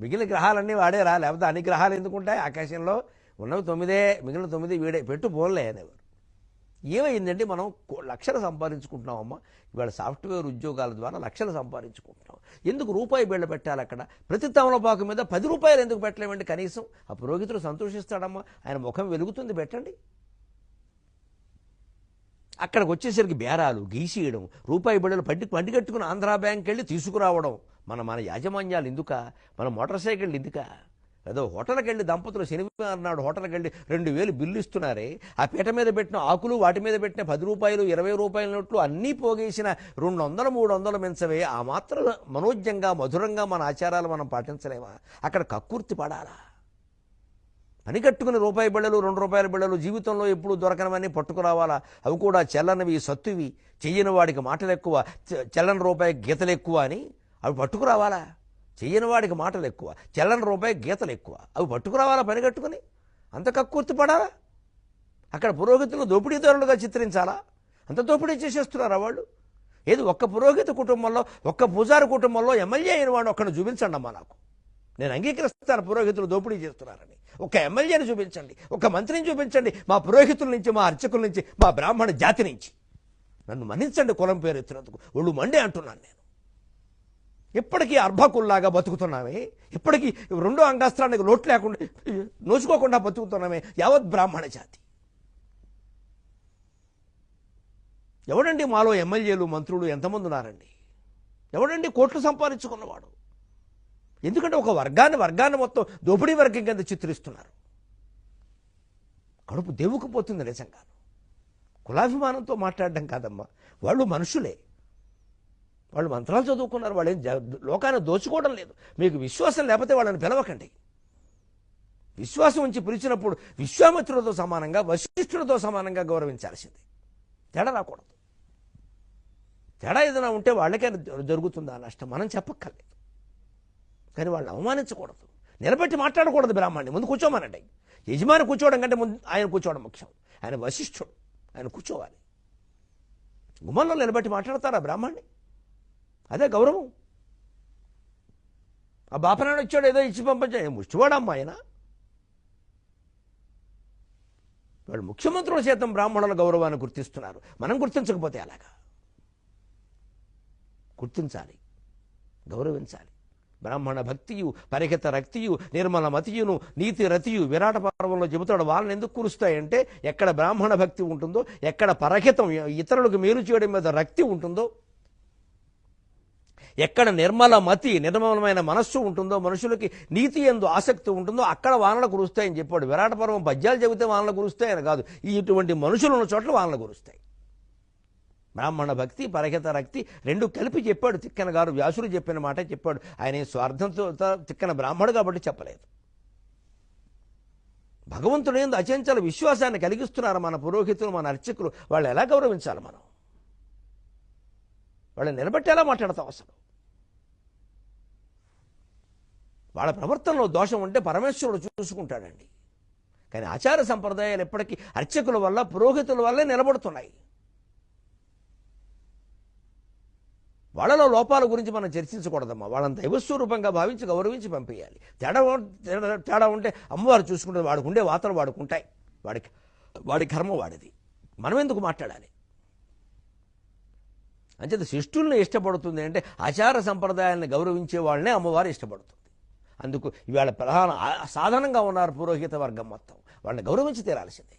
మిగిలిన గ్రహాలన్నీ వాడేరా, లేకపోతే అన్ని గ్రహాలు ఎందుకుంటాయి ఆకాశంలో? ఉన్నవి 9, మిగిలిన 9 వీడే, పెట్టు పోన్లే అనేవారు. ఏమైందంటే మనం లక్షలు సంపాదించుకుంటున్నామమ్మా. ఇవాళ సాఫ్ట్వేర్ ఉద్యోగాల ద్వారా లక్షలు సంపాదించుకుంటున్నాం. ఎందుకు రూపాయి బిళ్ళ పెట్టాలి అక్కడ? ప్రతి తమలపాకు మీద 10 రూపాయలు ఎందుకు పెట్టలేమండి కనీసం? ఆ పురోహితుడు సంతోషిస్తాడమ్మా, ఆయన ముఖం వెలుగుతుంది, పెట్టండి. అక్కడికి వచ్చేసరికి బేరాలు గీసేయడం, రూపాయి బిళ్ళలు పండి కట్టుకుని ఆంధ్రా బ్యాంక్కి వెళ్ళి తీసుకురావడం. మన యాజమాన్యాలు ఎందుక? మన మోటార్ సైకిళ్ళు ఎందుక? ఏదో హోటల్కి వెళ్ళి దంపతులు శనివారం నాడు హోటల్కి వెళ్ళి 2000 బిల్లు ఇస్తున్నారే, ఆ పీట మీద పెట్టిన ఆకులు, వాటి మీద పెట్టిన 10 రూపాయలు 20 రూపాయల నోట్లు అన్నీ పోగేసిన 200 300 మెంచవే. ఆ మాత్రం మనోజ్ఞంగా మధురంగా మన ఆచారాలు మనం పాటించలేమా? అక్కడ కక్కుర్తి పడాలా? పని కట్టుకుని రూపాయి బిళ్ళలు 2 రూపాయల బిళ్ళలు జీవితంలో ఎప్పుడు దొరకనవన్నీ పట్టుకురావాలా? అవి కూడా చెల్లనివి, సత్తువి, చెయ్యని వాడికి మాటలు ఎక్కువ, చెల్లని రూపాయి గీతలు ఎక్కువ అని అవి పట్టుకురావాలా? చెయ్యని వాడికి మాటలు ఎక్కువ, చెల్లని రూపాయి గీతలు ఎక్కువ, అవి పట్టుకురావాలా పని కట్టుకుని? అంత కక్కుర్తి పడాలా? అక్కడ పురోహితులను దోపిడీదారులుగా చిత్రించాలా? అంత దోపిడీ చేసేస్తున్నారా వాళ్ళు? ఏది ఒక్క పురోహిత కుటుంబంలో, ఒక్క పూజారి కుటుంబంలో ఎమ్మెల్యే అయిన వాడు ఒక్కడిని చూపించండి అమ్మా నాకు. నేను అంగీకరిస్తాను పురోహితులు దోపిడీ చేస్తున్నారని. ఒక ఎమ్మెల్యేని చూపించండి, ఒక మంత్రిని చూపించండి, మా పురోహితుల నుంచి, మా అర్చకుల నుంచి, మా బ్రాహ్మణ జాతి నుంచి. నన్ను మన్నించండి కులం పేరు ఎత్తినందుకు, ఒళ్ళు మండే అంటున్నాను నేను. ఇప్పటికీ అర్భకుల్లాగా బతుకుతున్నామే, ఇప్పటికీ 2వ అంగాస్త్రానికి లోటు లేకుండా నోచుకోకుండా బతుకుతున్నామే యావత్ బ్రాహ్మణ జాతి. ఎవడండి మాలో ఎమ్మెల్యేలు మంత్రులు ఎంతమంది ఉన్నారండి? ఎవడండి కోట్లు సంపాదించుకున్నవాడు? ఎందుకంటే ఒక వర్గాన్ని మొత్తం దోపిడీ వర్గం కింద చిత్రిస్తున్నారు. కడుపు దేవుకుపోతుంది నిజంగా. కులాభిమానంతో మాట్లాడడం కాదమ్మా, వాళ్ళు మనుషులే, వాళ్ళు మంత్రాలు చదువుకున్నారు, వాళ్ళు లోకాన్ని దోచుకోవడం లేదు. మీకు విశ్వాసం లేకపోతే వాళ్ళని పిలవకండి. విశ్వాసం ఉంచి పిలిచినప్పుడు విశ్వామిత్రులతో సమానంగా, వశిష్ఠులతో సమానంగా గౌరవించాల్సింది. తేడా రాకూడదు. తేడా ఏదైనా ఉంటే వాళ్ళకే జరుగుతుందా నష్టం, మనం చెప్పక్కర్లేదు. కానీ వాళ్ళని అవమానించకూడదు, నిలబెట్టి మాట్లాడకూడదు. బ్రాహ్మణ్ణి ముందు కూర్చోమనండి. యజమాని కూర్చోవడం కంటే ముందు ఆయన కూర్చోవడం ముఖ్యం. ఆయన వశిష్ఠుడు, ఆయన కూర్చోవాలి. గుమ్మంలో నిలబెట్టి మాట్లాడతారా బ్రాహ్మణ్ణి? అదే గౌరవం. ఆ బాపనాడు వచ్చాడు ఏదో ఇచ్చి పంపించాడు, ముష్టివాడమ్మా ఆయన. వాళ్ళు ముఖ్యమంత్రుల చేతం బ్రాహ్మణుల గౌరవాన్ని గుర్తిస్తున్నారు, మనం గుర్తించకపోతే అలాగా? గుర్తించాలి, గౌరవించాలి. బ్రాహ్మణ భక్తియు, పరిహిత రక్తియు, నిర్మల మతియును, నీతి రతియు విరాట పర్వంలో చెబుతాడు. వాళ్ళని ఎందుకు కురుస్తాయంటే ఎక్కడ బ్రాహ్మణ భక్తి ఉంటుందో, ఎక్కడ పరహితం ఇతరులకు మేలు చేయడం మీద రక్తి ఉంటుందో, ఎక్కడ నిర్మల మతి, నిర్మలమైన మనస్సు ఉంటుందో, మనుషులకి నీతి యందు ఆసక్తి ఉంటుందో అక్కడ వానలు కురుస్తాయని చెప్పాడు. విరాట పర్వం పద్యాలు చెబితే వానలు కురుస్తాయని కాదు, ఇటువంటి మనుషులు ఉన్న చోట్ల వానలు కురుస్తాయి. బ్రాహ్మణ భక్తి, పరహిత రక్తి రెండు కలిపి చెప్పాడు తిక్కన గారు. వ్యాసుడు చెప్పిన మాట చెప్పాడు. ఆయన స్వార్థంతో తిక్కన బ్రాహ్మడు కాబట్టి చెప్పలేదు. భగవంతుడు యందు అచంచల విశ్వాసాన్ని కలిగిస్తున్నారు మన పురోహితులు, మన అర్చకులు. వాళ్ళు ఎలా గౌరవించాలి? మనం వాళ్ళని నిలబెట్టి ఎలా మాట్లాడతాం? అసలు వాళ్ళ ప్రవర్తనలో దోషం ఉంటే పరమేశ్వరుడు చూసుకుంటాడండి. కానీ ఆచార సంప్రదాయాలు ఎప్పటికీ అర్చకుల వల్ల, పురోహితుల వల్లే నిలబడుతున్నాయి. వాళ్ళలో లోపాల గురించి మనం చర్చించకూడదమ్మా. వాళ్ళని దైవస్వరూపంగా భావించి గౌరవించి పంపించాలి. తేడా ఉంటే అమ్మవారు చూసుకుంటే వాడికి ఉండే వాతలు వాడుకుంటాయి, వాడి కర్మ వాడిది. మనం ఎందుకు మాట్లాడాలి? అంచేత శిష్టుల్ని ఇష్టపడుతుంది అంటే ఆచార సంప్రదాయాలను గౌరవించే వాళ్ళనే అమ్మవారు ఇష్టపడుతుంది. అందుకు ఇవాళ ప్రధాన సాధనంగా ఉన్నారు పురోహిత వర్గం మొత్తం. వాళ్ళని గౌరవించి తీరాల్సిందే.